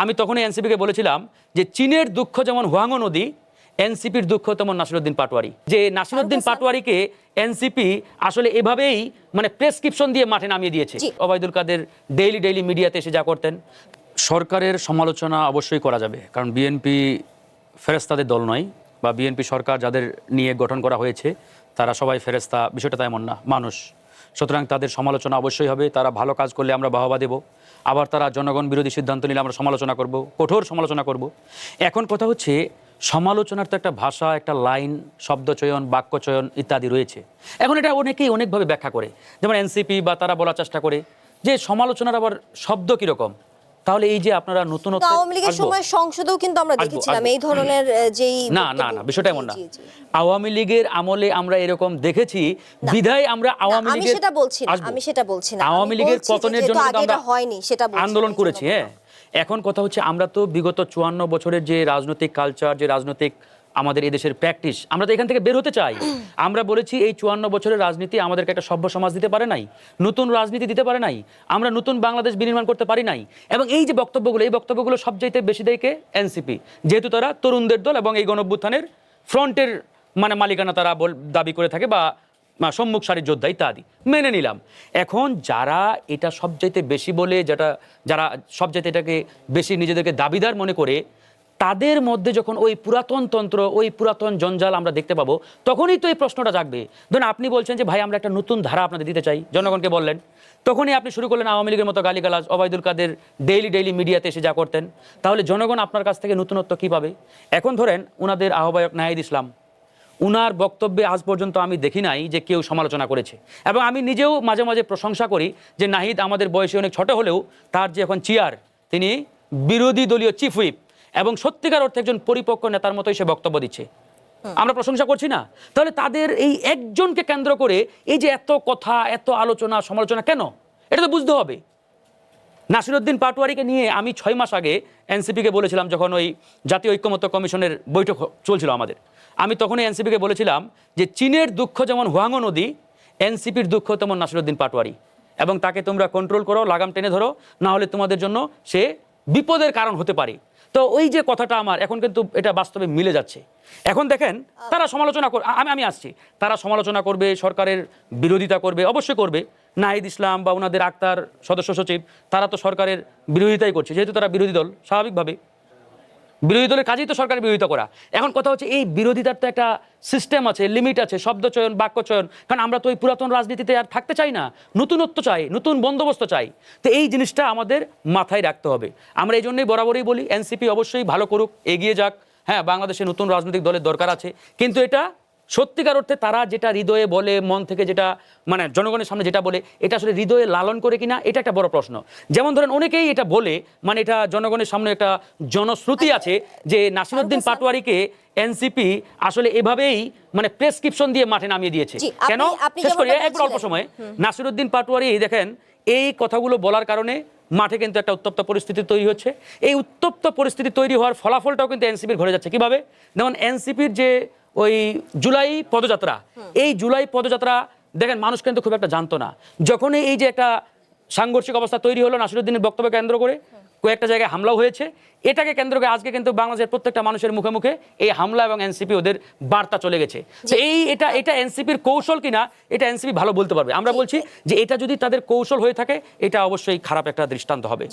আমি তখনই এনসিপিকে বলেছিলাম যে চীনের দুঃখ যেমন হুয়াংও নদী, এনসিপির দুঃখ তেমন নাসিরউদ্দিন পাটোয়ারি। যে নাসিরউদ্দিন পাটোয়ারিকে এনসিপি আসলে এভাবেই মানে প্রেসক্রিপশন দিয়ে মাঠে নামিয়ে দিয়েছে। ওবায়দুল কাদের ডেইলি মিডিয়াতে এসে যা করতেন। সরকারের সমালোচনা অবশ্যই করা যাবে, কারণ বিএনপি ফেরেস্তাদের দল নয়, বা বিএনপি সরকার যাদের নিয়ে গঠন করা হয়েছে তারা সবাই ফেরেস্তা, বিষয়টা তেমন না, মানুষ। সুতরাং তাদের সমালোচনা অবশ্যই হবে। তারা ভালো কাজ করলে আমরা বাহবা দেব, আবার তারা জনগণ বিরোধী সিদ্ধান্ত নিলে আমরা সমালোচনা করব, কঠোর সমালোচনা করব। এখন কথা হচ্ছে সমালোচনার তো একটা ভাষা, একটা লাইন, শব্দচয়ন, বাক্যচয়ন ইত্যাদি রয়েছে। এখন এটা অনেকেই অনেকভাবে ব্যাখ্যা করে, যেমন এনসিপি বা তারা বলার চেষ্টা করে যে সমালোচনার আবার শব্দ কীরকম। তাহলে এই যে আপনারা নতুনত্ব, আওয়ামী লীগের সময় সংসদেও কিন্তু আমরা দেখেছিলাম এই ধরনের যেই না বিষয়টা এমন না। আওয়ামী লীগের আমলে আমরা এরকম দেখেছি বিধায় আমরা আওয়ামী লীগের, আমি সেটা বলছি না, আওয়ামী লীগের পতনের জন্য আমরা হয়নি সেটা আন্দোলন করেছি। হ্যাঁ, এখন কথা হচ্ছে আমরা তো বিগত 54 বছরের যে রাজনৈতিক কালচার, যে রাজনৈতিক আমাদের এই দেশের প্র্যাকটিস, আমরা তো এখান থেকে বের হতে চাই। আমরা বলেছি এই 54 বছরের রাজনীতি আমাদেরকে একটা সভ্য সমাজ দিতে পারে নাই, নতুন রাজনীতি দিতে পারে নাই, আমরা নতুন বাংলাদেশ বিনির্মাণ করতে পারি নাই। এবং এই যে বক্তব্যগুলো, এই বক্তব্যগুলো সবচাইতে বেশি দেয় কে? এনসিপি, যেহেতু তারা তরুণদের দল এবং এই গণঅভ্যুত্থানের ফ্রন্টের মানে মালিকানা তারা দাবি করে থাকে, বা সম্মুখ সারির যোদ্ধা ইত্যাদি, মেনে নিলাম। এখন যারা এটা সবচাইতে বেশি বলে, যারা সবচাইতে এটাকে বেশি নিজেদেরকে দাবিদার মনে করে, তাদের মধ্যে যখন ওই পুরাতন তন্ত্র, ওই পুরাতন জঞ্জাল আমরা দেখতে পাবো, তখনই তো এই প্রশ্নটা জাগবে। ধরুন আপনি বলছেন যে ভাই আমরা একটা নতুন ধারা আপনাদের দিতে চাই, জনগণকে বললেন, তখনই আপনি শুরু করলেন আওয়ামী লীগের মতো গালিগালাজ, ওবায়দুল কাদের ডেইলি মিডিয়াতে এসে যা করতেন। তাহলে জনগণ আপনার কাছ থেকে নতুনত্ব কী পাবে? এখন ধরেন ওনাদের আহ্বায়ক নাহিদ ইসলাম, উনার বক্তব্যে আজ পর্যন্ত আমি দেখি নাই যে কেউ সমালোচনা করেছে। এবং আমি নিজেও মাঝে মাঝে প্রশংসা করি যে নাহিদ আমাদের বয়সে অনেক ছোট হলেও তার যে এখন চেয়ার, তিনি বিরোধী দলীয় চিফ হুইপ এবং সত্যিকার অর্থে একজন পরিপক্ক নেতার মতোই সে বক্তব্য দিচ্ছে। আমরা প্রশংসা করছি না? তাহলে তাদের এই একজনকে কেন্দ্র করে এই যে এত কথা, এত আলোচনা, সমালোচনা কেন? এটা তো বুঝতে হবে। নাসিরউদ্দিন পাটোয়ারিকে নিয়ে আমি 6 মাস আগে এনসিপিকে বলেছিলাম, যখন ওই জাতীয় ঐক্যমত্য কমিশনের বৈঠক চলছিল আমাদের, আমি তখনই এনসিপিকে বলেছিলাম যে চীনের দুঃখ যেমন হুয়াংও নদী, এনসিপির দুঃখ তেমন নাসিরউদ্দিন পাটোয়ারি, এবং তাকে তোমরা কন্ট্রোল করো, লাগাম টেনে ধরো, না হলে তোমাদের জন্য সে বিপদের কারণ হতে পারে। তো ওই যে কথাটা আমার এখন কিন্তু এটা বাস্তবে মিলে যাচ্ছে। এখন দেখেন তারা সমালোচনা করবে, আমি আসছি, তারা সমালোচনা করবে, সরকারের বিরোধিতা করবে, অবশ্যই করবে। নাহিদ ইসলাম বা ওনাদের আক্তার সদস্য সচিব, তারা তো সরকারের বিরোধিতাই করছে, যেহেতু তারা বিরোধী দল, স্বাভাবিকভাবে বিরোধী দলের কাজেই তো সরকারের বিরোধিতা করা। এখন কথা হচ্ছে এই বিরোধিতার তো একটা সিস্টেম আছে, লিমিট আছে, শব্দচয়ন, বাক্যচয়ন। কারণ আমরা তো ওই পুরাতন রাজনীতিতে আর থাকতে চাই না, নতুনত্ব চাই, নতুন বন্দোবস্ত চাই। তো এই জিনিসটা আমাদের মাথায় রাখতে হবে। আমরা এই জন্যই বরাবরই বলি এনসিপি অবশ্যই ভালো করুক, এগিয়ে যাক। হ্যাঁ, বাংলাদেশে নতুন রাজনৈতিক দলের দরকার আছে, কিন্তু এটা সত্যিকার অর্থে তারা যেটা হৃদয়ে বলে, মন থেকে যেটা মানে জনগণের সামনে যেটা বলে, এটা আসলে হৃদয়ে লালন করে কিনা, এটা একটা বড় প্রশ্ন। যেমন ধরেন অনেকেই এটা বলে, মানে এটা জনগণের সামনে একটা জনশ্রুতি আছে যে নাসিরউদ্দিন পাটোয়ারিকে এনসিপি আসলে এভাবেই মানে প্রেসক্রিপশন দিয়ে মাঠে নামিয়ে দিয়েছে। কেন? শেষ করি একবার অল্প সময়ে। নাসিরউদ্দিন পাটোয়ারি দেখেন এই কথাগুলো বলার কারণে মাঠে কিন্তু একটা উত্তপ্ত পরিস্থিতি তৈরি হচ্ছে। এই উত্তপ্ত পরিস্থিতি তৈরি হওয়ার ফলাফলটাও কিন্তু এনসিপির ঘরে যাচ্ছে। কিভাবে? যেমন এনসিপির যে ওই জুলাই পদযাত্রা, এই জুলাই পদযাত্রা দেখেন মানুষ কিন্তু খুব একটা জানতো না। যখনই এই যে একটা সাংঘর্ষিক অবস্থা তৈরি হলো নাসিরউদ্দিনের বক্তব্য কেন্দ্র করে, কয়েকটা জায়গায় হামলাও হয়েছে, এটাকে কেন্দ্র করে আজকে কিন্তু বাংলাদেশের প্রত্যেকটা মানুষের মুখে মুখে এই হামলা এবং এনসিপি ওদের বার্তা চলে গেছে। তো এটা এনসিপির কৌশল কিনা, এটা এনসিপি ভালো বলতে পারবে। আমরা বলছি যে এটা যদি তাদের কৌশল হয়ে থাকে, এটা অবশ্যই খারাপ একটা দৃষ্টান্ত হবে।